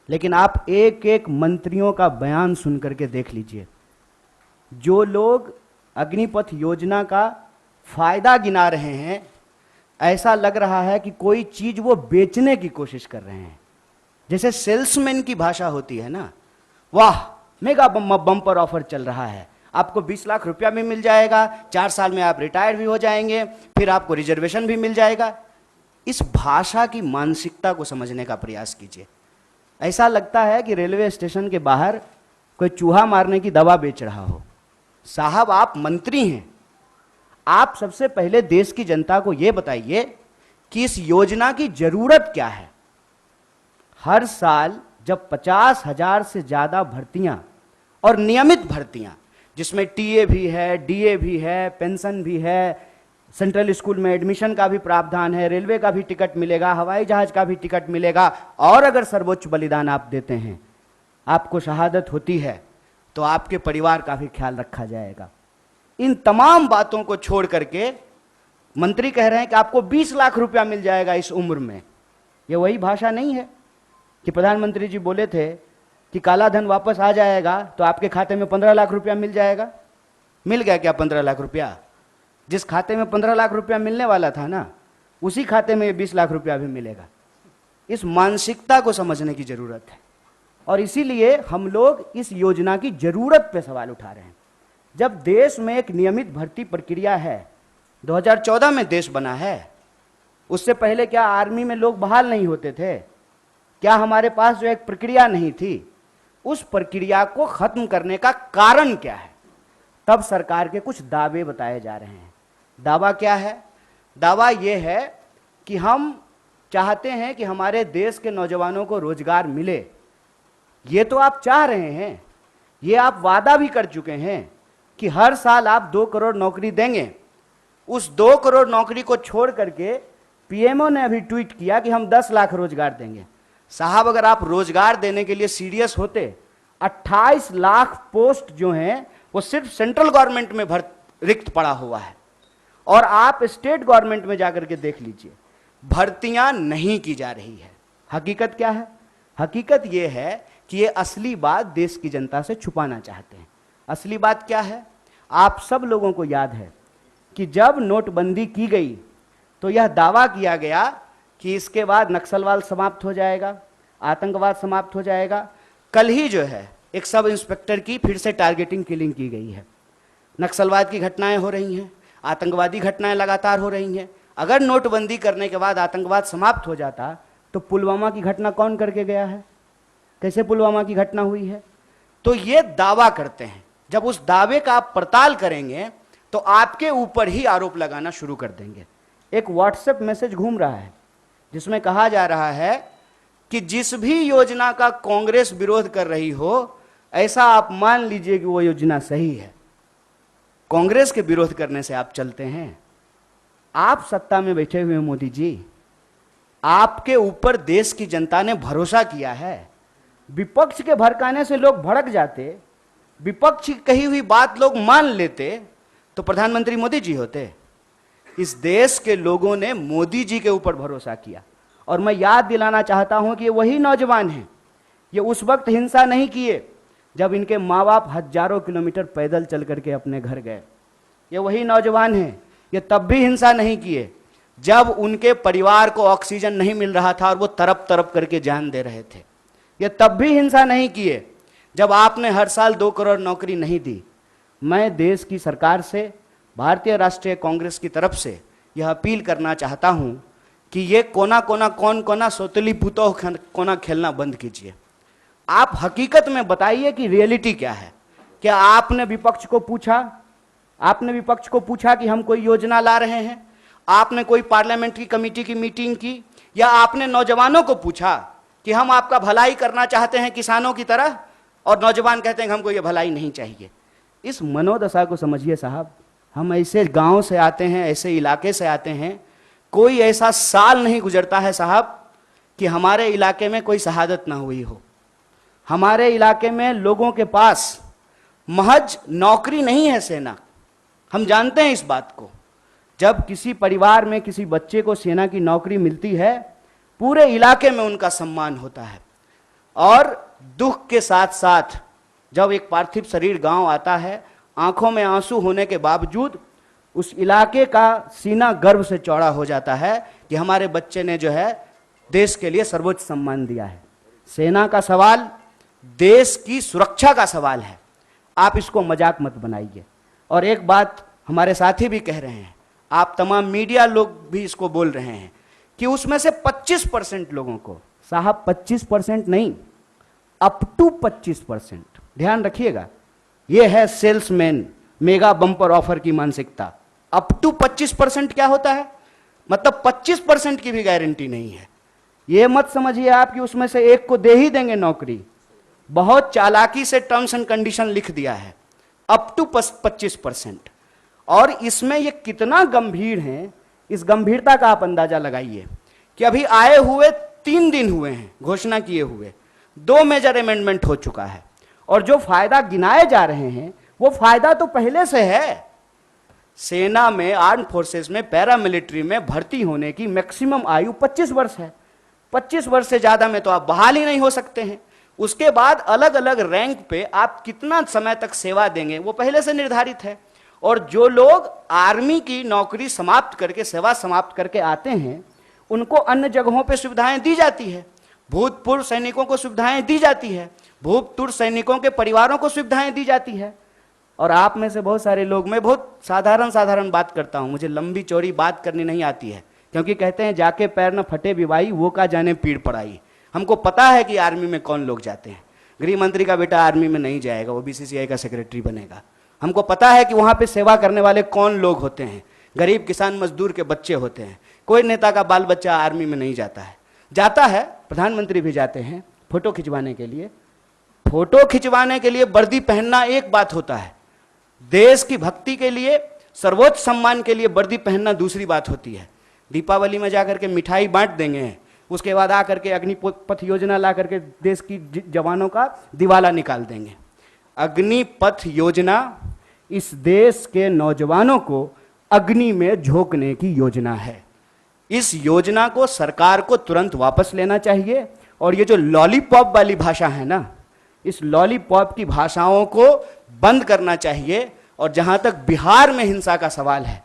लेकिन आप एक एक मंत्रियों का बयान सुन करके देख लीजिए। जो लोग अग्निपथ योजना का फायदा गिना रहे हैं, ऐसा लग रहा है कि कोई चीज वो बेचने की कोशिश कर रहे हैं। जैसे सेल्समैन की भाषा होती है ना, वाह मेगा बम्पर ऑफर चल रहा है, आपको 20 लाख रुपया भी मिल जाएगा, 4 साल में आप रिटायर भी हो जाएंगे, फिर आपको रिजर्वेशन भी मिल जाएगा। इस भाषा की मानसिकता को समझने का प्रयास कीजिए। ऐसा लगता है कि रेलवे स्टेशन के बाहर कोई चूहा मारने की दवा बेच रहा हो। साहब, आप मंत्री हैं, आप सबसे पहले देश की जनता को यह बताइए कि इस योजना की जरूरत क्या है। हर साल जब 50,000 से ज्यादा भर्तियां और नियमित भर्तियां, जिसमें टीए भी है, डीए भी है, पेंशन भी है, सेंट्रल स्कूल में एडमिशन का भी प्रावधान है, रेलवे का भी टिकट मिलेगा, हवाई जहाज का भी टिकट मिलेगा, और अगर सर्वोच्च बलिदान आप देते हैं, आपको शहादत होती है, तो आपके परिवार का भी ख्याल रखा जाएगा। इन तमाम बातों को छोड़ करके मंत्री कह रहे हैं कि आपको 20 लाख रुपया मिल जाएगा इस उम्र में। यह वही भाषा नहीं है कि प्रधानमंत्री जी बोले थे कि काला धन वापस आ जाएगा तो आपके खाते में 15 लाख रुपया मिल जाएगा। मिल गया क्या 15 लाख रुपया? जिस खाते में 15 लाख रुपया मिलने वाला था ना, उसी खाते में 20 लाख रुपया भी मिलेगा। इस मानसिकता को समझने की जरूरत है, और इसीलिए हम लोग इस योजना की जरूरत पे सवाल उठा रहे हैं। जब देश में एक नियमित भर्ती प्रक्रिया है, 2014 में देश बना है, उससे पहले क्या आर्मी में लोग बहाल नहीं होते थे? क्या हमारे पास जो एक प्रक्रिया नहीं थी, उस प्रक्रिया को खत्म करने का कारण क्या है? तब सरकार के कुछ दावे बताए जा रहे हैं। दावा क्या है? दावा यह है कि हम चाहते हैं कि हमारे देश के नौजवानों को रोजगार मिले। ये तो आप चाह रहे हैं, ये आप वादा भी कर चुके हैं कि हर साल आप 2 करोड़ नौकरी देंगे। उस 2 करोड़ नौकरी को छोड़ करके पीएमओ ने अभी ट्वीट किया कि हम 10 लाख रोजगार देंगे। साहब, अगर आप रोजगार देने के लिए सीरियस होते, 28 लाख पोस्ट जो हैं वो सिर्फ सेंट्रल गवर्नमेंट में रिक्त पड़ा हुआ है, और आप स्टेट गवर्नमेंट में जाकर के देख लीजिए, भर्तियां नहीं की जा रही है। हकीकत क्या है? हकीकत यह है कि ये असली बात देश की जनता से छुपाना चाहते हैं। असली बात क्या है? आप सब लोगों को याद है कि जब नोटबंदी की गई तो यह दावा किया गया कि इसके बाद नक्सलवाद समाप्त हो जाएगा, आतंकवाद समाप्त हो जाएगा। कल ही जो है एक सब इंस्पेक्टर की फिर से टारगेटिंग किलिंग की गई है। नक्सलवाद की घटनाएं हो रही हैं, आतंकवादी घटनाएं लगातार हो रही हैं। अगर नोटबंदी करने के बाद आतंकवाद समाप्त हो जाता तो पुलवामा की घटना कौन करके गया है? कैसे पुलवामा की घटना हुई है? तो ये दावा करते हैं। जब उस दावे का आप पड़ताल करेंगे तो आपके ऊपर ही आरोप लगाना शुरू कर देंगे। एक व्हाट्सएप मैसेज घूम रहा है जिसमें कहा जा रहा है कि जिस भी योजना का कांग्रेस विरोध कर रही हो, ऐसा आप मान लीजिए कि वो योजना सही है। कांग्रेस के विरोध करने से आप चलते हैं? आप सत्ता में बैठे हुए मोदी जी, आपके ऊपर देश की जनता ने भरोसा किया है। विपक्ष के भड़काने से लोग भड़क जाते, विपक्ष की कही हुई बात लोग मान लेते, तो प्रधानमंत्री मोदी जी होते। इस देश के लोगों ने मोदी जी के ऊपर भरोसा किया, और मैं याद दिलाना चाहता हूं कि ये वही नौजवान हैं। ये उस वक्त हिंसा नहीं किए जब इनके माँ बाप हजारों किलोमीटर पैदल चल करके अपने घर गए। ये वही नौजवान हैं, ये तब भी हिंसा नहीं किए जब उनके परिवार को ऑक्सीजन नहीं मिल रहा था और वो तरप तरप करके जान दे रहे थे। ये तब भी हिंसा नहीं किए जब आपने हर साल 2 करोड़ नौकरी नहीं दी। मैं देश की सरकार से, भारतीय राष्ट्रीय कांग्रेस की तरफ से यह अपील करना चाहता हूं कि ये कोना कोना कौन कोना सोतली पुतो कोना खेलना बंद कीजिए। आप हकीकत में बताइए कि रियलिटी क्या है। क्या आपने विपक्ष को पूछा? आपने विपक्ष को पूछा कि हम कोई योजना ला रहे हैं? आपने कोई पार्लियामेंट्री कमेटी की मीटिंग की? या आपने नौजवानों को पूछा कि हम आपका भलाई करना चाहते हैं किसानों की तरह, और नौजवान कहते हैं कि हमको ये भलाई नहीं चाहिए? इस मनोदशा को समझिए साहब। हम ऐसे गांव से आते हैं, ऐसे इलाके से आते हैं, कोई ऐसा साल नहीं गुजरता है साहब कि हमारे इलाके में कोई शहादत ना हुई हो। हमारे इलाके में लोगों के पास महज नौकरी नहीं है सेना, हम जानते हैं इस बात को। जब किसी परिवार में किसी बच्चे को सेना की नौकरी मिलती है, पूरे इलाके में उनका सम्मान होता है। और दुख के साथ साथ जब एक पार्थिव शरीर गांव आता है, आंखों में आंसू होने के बावजूद उस इलाके का सीना गर्व से चौड़ा हो जाता है कि हमारे बच्चे ने जो है देश के लिए सर्वोच्च सम्मान दिया है। सेना का सवाल देश की सुरक्षा का सवाल है, आप इसको मजाक मत बनाइए। और एक बात हमारे साथी भी कह रहे हैं, आप तमाम मीडिया लोग भी इसको बोल रहे हैं कि उसमें से 25% लोगों को, साहब 25% नहीं, अप टू 25%, ध्यान रखिएगा, यह है सेल्समैन मेगा बम्पर ऑफर की मानसिकता। अप टू 25% क्या होता है, मतलब 25% की भी गारंटी नहीं है। यह मत समझिए आप कि उसमें से एक को दे ही देंगे नौकरी, बहुत चालाकी से टर्म्स एंड कंडीशन लिख दिया है, अप टू 25%। और इसमें यह कितना गंभीर है, इस गंभीरता का आप अंदाजा लगाइए कि अभी आए हुए 3 दिन हुए हैं घोषणा किए हुए, 2 मेजर अमेंडमेंट हो चुका है, और जो फायदा गिनाए जा रहे हैं वो फायदा तो पहले से है। सेना में, आर्म फोर्सेस में, पैरामिलिट्री में भर्ती होने की मैक्सिमम आयु 25 वर्ष है। 25 वर्ष से ज्यादा में तो आप बहाल ही नहीं हो सकते हैं। उसके बाद अलग अलग रैंक पे आप कितना समय तक सेवा देंगे वो पहले से निर्धारित है। और जो लोग आर्मी की नौकरी समाप्त करके, सेवा समाप्त करके आते हैं, उनको अन्य जगहों पे सुविधाएं दी जाती है। भूतपूर्व सैनिकों को सुविधाएं दी जाती है, भूतपूर्व सैनिकों के परिवारों को सुविधाएं दी जाती है। और आप में से बहुत सारे लोग, मैं बहुत साधारण बात करता हूं, मुझे लंबी चौड़ी बात करनी नहीं आती है, क्योंकि कहते हैं जाके पैर न फटे विवाई, वो का जाने पीड़ पड़ाई। हमको पता है कि आर्मी में कौन लोग जाते हैं। गृह मंत्री का बेटा आर्मी में नहीं जाएगा, वो बीसीसीआई का सेक्रेटरी बनेगा। हमको पता है कि वहां पे सेवा करने वाले कौन लोग होते हैं, गरीब किसान मजदूर के बच्चे होते हैं। कोई नेता का बाल बच्चा आर्मी में नहीं जाता है। जाता है, प्रधानमंत्री भी जाते हैं फोटो खिंचवाने के लिए। फोटो खिंचवाने के लिए वर्दी पहनना एक बात होता है, देश की भक्ति के लिए, सर्वोच्च सम्मान के लिए वर्दी पहनना दूसरी बात होती है। दीपावली में जाकर के मिठाई बांट देंगे, उसके बाद आकर के अग्निपथ योजना ला करके देश की जवानों का दिवाला निकाल देंगे। अग्निपथ योजना इस देश के नौजवानों को अग्नि में झोंकने की योजना है। इस योजना को सरकार को तुरंत वापस लेना चाहिए। और ये जो लॉलीपॉप वाली भाषा है ना, इस लॉलीपॉप की भाषाओं को बंद करना चाहिए। और जहां तक बिहार में हिंसा का सवाल है,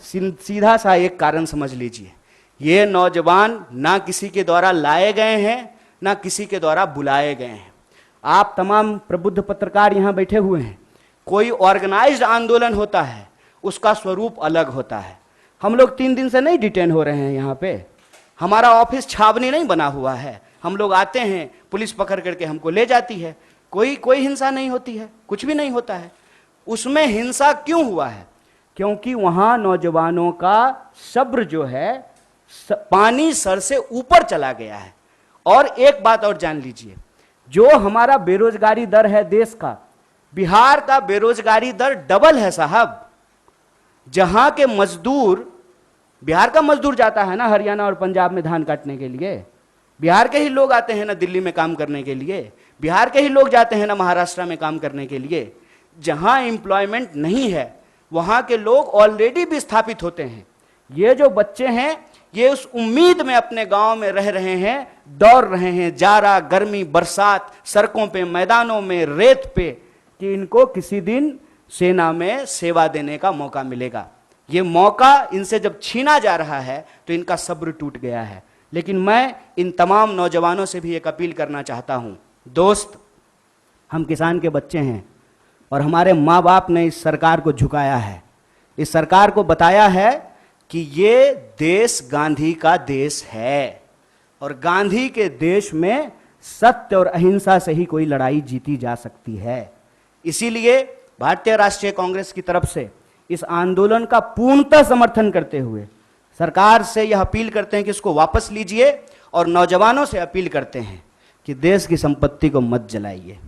सीधा सा एक कारण समझ लीजिए, ये नौजवान ना किसी के द्वारा लाए गए हैं, ना किसी के द्वारा बुलाए गए हैं। आप तमाम प्रबुद्ध पत्रकार यहां बैठे हुए हैं, कोई ऑर्गेनाइज्ड आंदोलन होता है, उसका स्वरूप अलग होता है। हम लोग 3 दिन से नहीं डिटेन हो रहे हैं यहाँ पे, हमारा ऑफिस छावनी नहीं बना हुआ है। हम लोग आते हैं, पुलिस पकड़ करके हमको ले जाती है, कोई हिंसा नहीं होती है, कुछ भी नहीं होता है। उसमें हिंसा क्यों हुआ है? क्योंकि वहां नौजवानों का सब्र जो है पानी सर से ऊपर चला गया है। और एक बात और जान लीजिए, जो हमारा बेरोजगारी दर है देश का, बिहार का बेरोजगारी दर डबल है साहब। जहां के मजदूर, बिहार का मजदूर जाता है ना हरियाणा और पंजाब में धान काटने के लिए, बिहार के ही लोग आते हैं ना दिल्ली में काम करने के लिए, बिहार के ही लोग जाते हैं ना महाराष्ट्र में काम करने के लिए। जहां एम्प्लॉयमेंट नहीं है वहां के लोग ऑलरेडी विस्थापित होते हैं। ये जो बच्चे हैं ये उस उम्मीद में अपने गांव में रह रहे हैं, दौड़ रहे हैं जाड़ा गर्मी बरसात, सड़कों पे, मैदानों में, रेत पे, कि इनको किसी दिन सेना में सेवा देने का मौका मिलेगा। ये मौका इनसे जब छीना जा रहा है तो इनका सब्र टूट गया है। लेकिन मैं इन तमाम नौजवानों से भी एक अपील करना चाहता हूं, दोस्त, हम किसान के बच्चे हैं और हमारे माँ बाप ने इस सरकार को झुकाया है, इस सरकार को बताया है कि ये देश गांधी का देश है और गांधी के देश में सत्य और अहिंसा से ही कोई लड़ाई जीती जा सकती है। इसीलिए भारतीय राष्ट्रीय कांग्रेस की तरफ से इस आंदोलन का पूर्णतः समर्थन करते हुए सरकार से यह अपील करते हैं कि इसको वापस लीजिए और नौजवानों से अपील करते हैं कि देश की संपत्ति को मत जलाइए,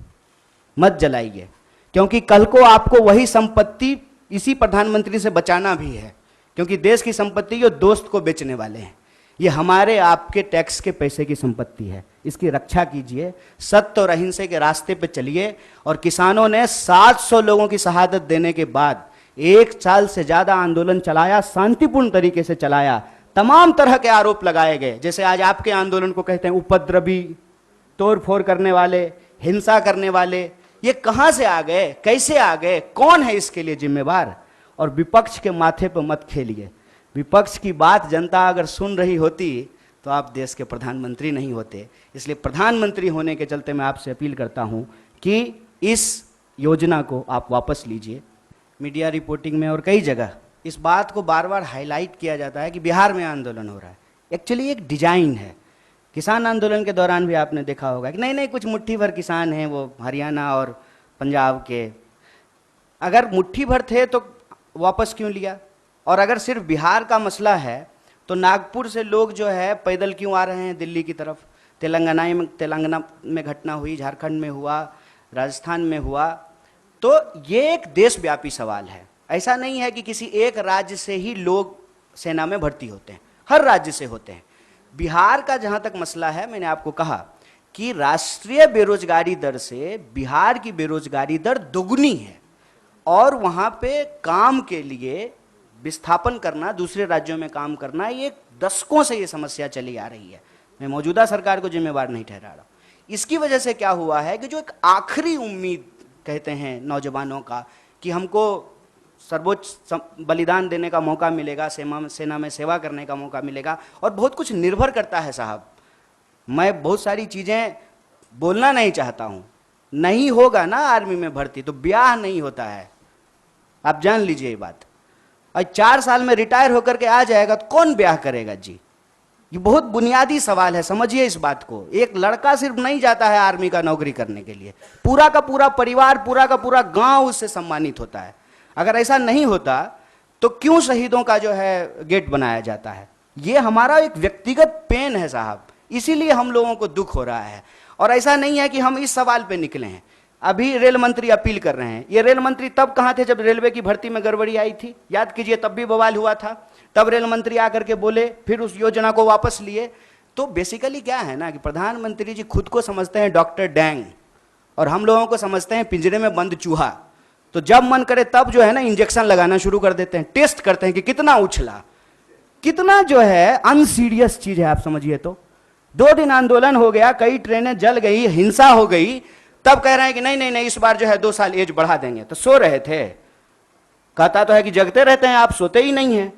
मत जलाइए, क्योंकि कल को आपको वही संपत्ति इसी प्रधानमंत्री से बचाना भी है। क्योंकि देश की संपत्ति ये दोस्त को बेचने वाले हैं, ये हमारे आपके टैक्स के पैसे की संपत्ति है। इसकी रक्षा कीजिए, सत्य और अहिंसा के रास्ते पे चलिए। और किसानों ने 700 लोगों की शहादत देने के बाद 1 साल से ज्यादा आंदोलन चलाया, शांतिपूर्ण तरीके से चलाया। तमाम तरह के आरोप लगाए गए, जैसे आज आपके आंदोलन को कहते हैं उपद्रवी, तोड़ फोड़ करने वाले, हिंसा करने वाले, ये कहां से आ गए, कैसे आ गए, कौन है इसके लिए जिम्मेवार? और विपक्ष के माथे पर मत खेलिए। विपक्ष की बात जनता अगर सुन रही होती तो आप देश के प्रधानमंत्री नहीं होते। इसलिए प्रधानमंत्री होने के चलते मैं आपसे अपील करता हूं कि इस योजना को आप वापस लीजिए। मीडिया रिपोर्टिंग में और कई जगह इस बात को बार बार हाईलाइट किया जाता है कि बिहार में आंदोलन हो रहा है। एक्चुअली एक डिजाइन है। किसान आंदोलन के दौरान भी आपने देखा होगा कि नहीं नहीं कुछ मुट्ठी भर किसान हैं वो हरियाणा और पंजाब के। अगर मुट्ठी भर थे तो वापस क्यों लिया? और अगर सिर्फ बिहार का मसला है तो नागपुर से लोग जो है पैदल क्यों आ रहे हैं दिल्ली की तरफ? तेलंगाना में घटना हुई, झारखंड में हुआ, राजस्थान में हुआ। तो ये एक देशव्यापी सवाल है। ऐसा नहीं है कि किसी एक राज्य से ही लोग सेना में भर्ती होते हैं, हर राज्य से होते हैं। बिहार का जहां तक मसला है, मैंने आपको कहा कि राष्ट्रीय बेरोजगारी दर से बिहार की बेरोजगारी दर दोगुनी है और वहां पे काम के लिए विस्थापन करना, दूसरे राज्यों में काम करना, ये दशकों से ये समस्या चली आ रही है। मैं मौजूदा सरकार को जिम्मेवार नहीं ठहरा रहा। इसकी वजह से क्या हुआ है कि जो एक आखिरी उम्मीद कहते हैं नौजवानों का कि हमको सर्वोच्च बलिदान देने का मौका मिलेगा, सेना में सेवा करने का मौका मिलेगा, और बहुत कुछ निर्भर करता है साहब। मैं बहुत सारी चीज़ें बोलना नहीं चाहता हूँ। नहीं होगा ना आर्मी में भर्ती तो ब्याह नहीं होता है, आप जान लीजिए ये बात। और 4 साल में रिटायर होकर के आ जाएगा तो कौन ब्याह करेगा जी? ये बहुत बुनियादी सवाल है, समझिए इस बात को। एक लड़का सिर्फ नहीं जाता है आर्मी का नौकरी करने के लिए, पूरा का पूरा परिवार, पूरा का पूरा गांव उससे सम्मानित होता है। अगर ऐसा नहीं होता तो क्यों शहीदों का जो है गेट बनाया जाता है? ये हमारा एक व्यक्तिगत पेन है साहब, इसीलिए हम लोगों को दुख हो रहा है। और ऐसा नहीं है कि हम इस सवाल पे निकले हैं। अभी रेल मंत्री अपील कर रहे हैं। ये रेल मंत्री तब कहां थे जब रेलवे की भर्ती में गड़बड़ी आई थी? याद कीजिए, तब भी बवाल हुआ था। तब रेल मंत्री आकर के बोले, फिर उस योजना को वापस लिए। तो बेसिकली क्या है ना कि प्रधानमंत्री जी खुद को समझते हैं डॉक्टर डैंग और हम लोगों को समझते हैं पिंजरे में बंद चूहा। तो जब मन करे तब जो है ना इंजेक्शन लगाना शुरू कर देते हैं, टेस्ट करते हैं कि कितना उछला, कितना जो है अनसीरियस चीज है। आप समझिए तो 2 दिन आंदोलन हो गया, कई ट्रेनें जल गई, हिंसा हो गई, तब कह रहे हैं कि नहीं नहीं नहीं इस बार जो है 2 साल एज बढ़ा देंगे। तो सो रहे थे? कहता तो है कि जगते रहते हैं, आप सोते ही नहीं हैं।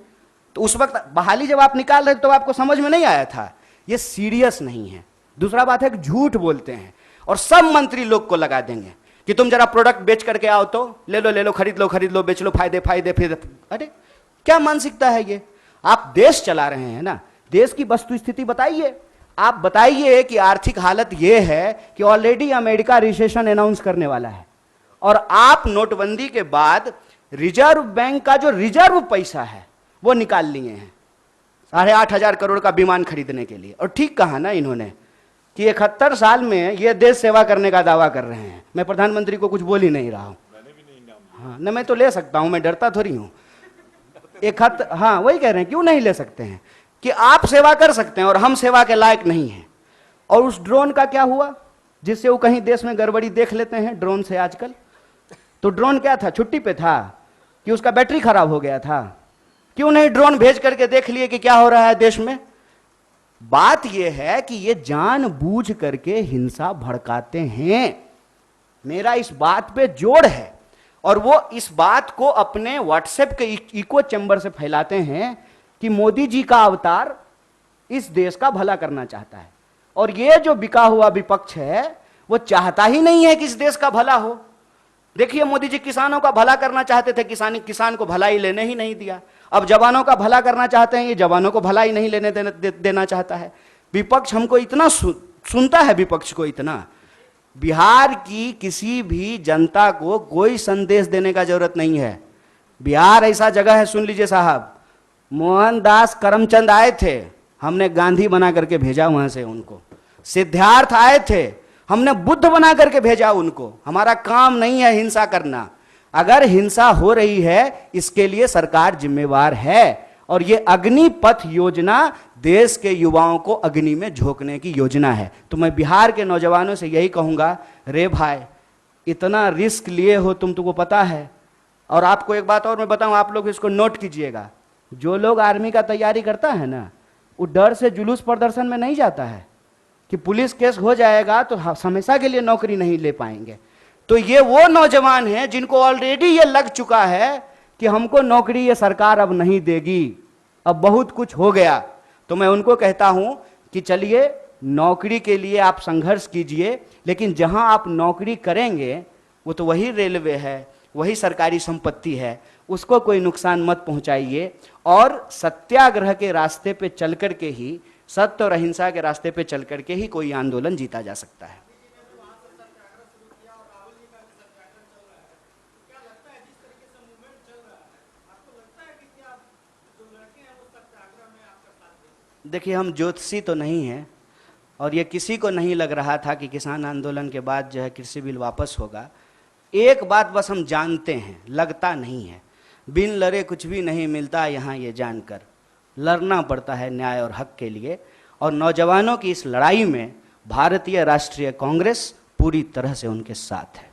तो उस वक्त बहाली जब आप निकाल रहे थे तो आपको समझ में नहीं आया था? ये सीरियस नहीं है। दूसरा बात है कि झूठ बोलते हैं और सब मंत्री लोग को लगा देंगे कि तुम जरा प्रोडक्ट बेच करके आओ तो ले लो, खरीद लो, बेच लो, फायदे फिर। अरे क्या मानसिकता है ये? आप देश चला रहे हैं ना, देश की वस्तु स्थिति बताइए। आप बताइए कि आर्थिक हालत यह है कि ऑलरेडी अमेरिका रिसेशन अनाउंस करने वाला है और आप नोटबंदी के बाद रिजर्व बैंक का जो रिजर्व पैसा है वो निकाल लिए हैं 8,500 करोड़ का विमान खरीदने के लिए। और ठीक कहा ना इन्होंने कि 71 साल में ये देश सेवा करने का दावा कर रहे हैं। मैं प्रधानमंत्री को कुछ बोल ही नहीं रहा हूं। हाँ न, मैं तो ले सकता हूं, मैं डरता थोड़ी हूं। हाँ वही कह रहे हैं, क्यों नहीं ले सकते हैं कि आप सेवा कर सकते हैं और हम सेवा के लायक नहीं हैं। और उस ड्रोन का क्या हुआ जिससे वो कहीं देश में गड़बड़ी देख लेते हैं ड्रोन से आजकल? तो ड्रोन क्या था? छुट्टी पे था कि उसका बैटरी खराब हो गया था? क्यों नहीं ड्रोन भेज करके देख लिए कि क्या हो रहा है देश में? बात यह है कि ये जानबूझ करके हिंसा भड़काते हैं। मेरा इस बात पे जोर है और वो इस बात को अपने व्हाट्सएप के इको चैम्बर से फैलाते हैं कि मोदी जी का अवतार इस देश का भला करना चाहता है। और ये जो बिका हुआ विपक्ष है वो चाहता ही नहीं है कि इस देश का भला हो। देखिए मोदी जी किसानों का भला करना चाहते थे, किसान को भलाई लेने ही नहीं दिया। अब जवानों का भला करना चाहते हैं, ये जवानों को भलाई नहीं लेने देना चाहता है। विपक्ष हमको इतना सुनता है, विपक्ष को इतना। बिहार की किसी भी जनता को कोई संदेश देने का जरूरत नहीं है। बिहार ऐसा जगह है, सुन लीजिए साहब, मोहनदास करमचंद आए थे, हमने गांधी बना करके भेजा वहां से उनको। सिद्धार्थ आए थे, हमने बुद्ध बना करके भेजा उनको। हमारा काम नहीं है हिंसा करना। अगर हिंसा हो रही है इसके लिए सरकार जिम्मेवार है। और ये अग्निपथ योजना देश के युवाओं को अग्नि में झोंकने की योजना है। तो मैं बिहार के नौजवानों से यही कहूंगा, रे भाई इतना रिस्क लिए हो तुमको पता है। और आपको एक बात और मैं बताऊं, आप लोग इसको नोट कीजिएगा, जो लोग आर्मी का तैयारी करता है ना वो डर से जुलूस प्रदर्शन में नहीं जाता है। कि पुलिस केस हो जाएगा तो हमेशा के लिए नौकरी नहीं ले पाएंगे। तो ये वो नौजवान हैं जिनको ऑलरेडी ये लग चुका है कि हमको नौकरी ये सरकार अब नहीं देगी, अब बहुत कुछ हो गया। तो मैं उनको कहता हूं कि चलिए नौकरी के लिए आप संघर्ष कीजिए, लेकिन जहां आप नौकरी करेंगे वो तो वही रेलवे है, वही सरकारी संपत्ति है, उसको कोई नुकसान मत पहुंचाइए। और सत्याग्रह के रास्ते पे चल करके ही, सत्य और अहिंसा के रास्ते पे चल करके ही कोई आंदोलन जीता जा सकता है। देखिए, हम ज्योतिषी तो नहीं हैं और ये किसी को नहीं लग रहा था कि किसान आंदोलन के बाद जो है कृषि बिल वापस होगा। एक बात बस हम जानते हैं, लगता नहीं है, बिन लड़े कुछ भी नहीं मिलता यहाँ, ये जानकर लड़ना पड़ता है न्याय और हक के लिए। और नौजवानों की इस लड़ाई में भारतीय राष्ट्रीय कांग्रेस पूरी तरह से उनके साथ है।